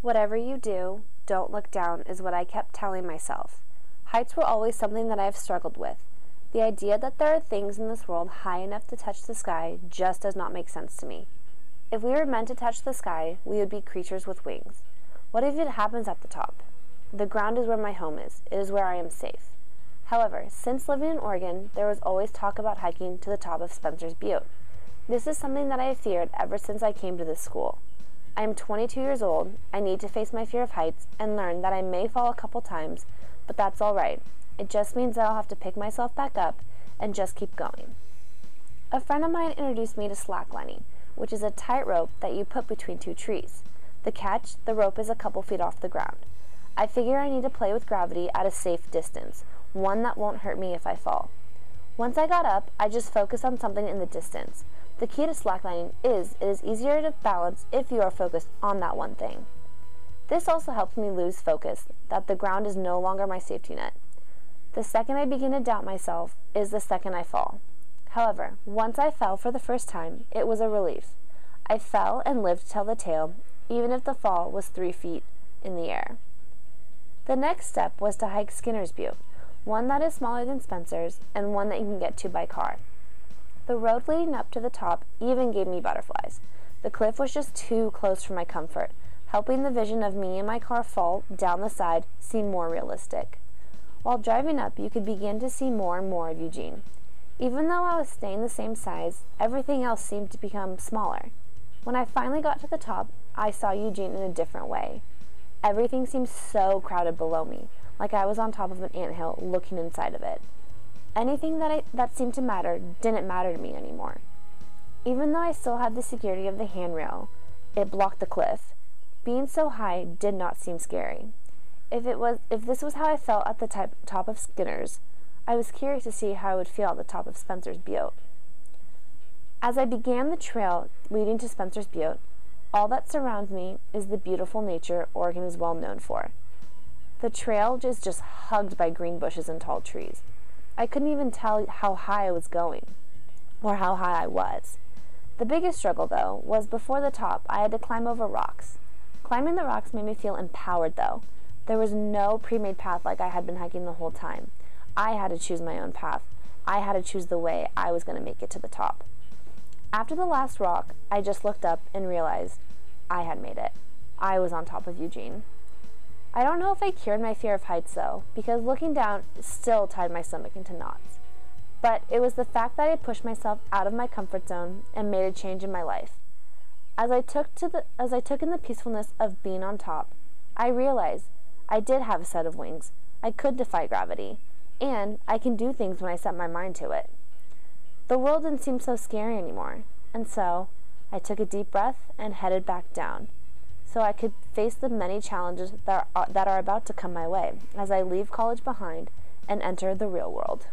Whatever you do, don't look down is what I kept telling myself. Heights were always something that I've struggled with. The idea that there are things in this world high enough to touch the sky just does not make sense to me. If we were meant to touch the sky, we would be creatures with wings. What if it happens at the top? The ground is where my home is. It is where I am safe. However, since living in Oregon, there was always talk about hiking to the top of Spencer's Butte. This is something that I have feared ever since I came to this school. I am 22 years old, I need to face my fear of heights and learn that I may fall a couple times, but that's alright. It just means that I'll have to pick myself back up and just keep going. A friend of mine introduced me to slacklining, which is a tightrope that you put between two trees. The catch, the rope is a couple feet off the ground. I figure I need to play with gravity at a safe distance, one that won't hurt me if I fall. Once I got up, I just focused on something in the distance. The key to slacklining is it is easier to balance if you are focused on that one thing. This also helps me lose focus, that the ground is no longer my safety net. The second I begin to doubt myself is the second I fall. However, once I fell for the first time, it was a relief. I fell and lived to tell the tale, even if the fall was 3 feet in the air. The next step was to hike Skinner's Butte, one that is smaller than Spencer's and one that you can get to by car. The road leading up to the top even gave me butterflies. The cliff was just too close for my comfort, helping the vision of me and my car fall down the side seem more realistic. While driving up, you could begin to see more and more of Eugene. Even though I was staying the same size, everything else seemed to become smaller. When I finally got to the top, I saw Eugene in a different way. Everything seemed so crowded below me, like I was on top of an anthill looking inside of it. Anything that seemed to matter didn't matter to me anymore. Even though I still had the security of the handrail, it blocked the cliff. Being so high did not seem scary. If this was how I felt at the top of Skinner's, I was curious to see how I would feel at the top of Spencer's Butte. As I began the trail leading to Spencer's Butte, all that surrounds me is the beautiful nature Oregon is well known for. The trail is just hugged by green bushes and tall trees. I couldn't even tell how high I was going, or how high I was. The biggest struggle, though, was before the top, I had to climb over rocks. Climbing the rocks made me feel empowered, though. There was no pre-made path like I had been hiking the whole time. I had to choose my own path. I had to choose the way I was going to make it to the top. After the last rock, I just looked up and realized I had made it. I was on top of Eugene. I don't know if I cured my fear of heights, though, because looking down still tied my stomach into knots. But it was the fact that I pushed myself out of my comfort zone and made a change in my life. As I took in the peacefulness of being on top, I realized I did have a set of wings. I could defy gravity, and I can do things when I set my mind to it. The world didn't seem so scary anymore, and so I took a deep breath and headed back down, so I could face the many challenges that are about to come my way as I leave college behind and enter the real world.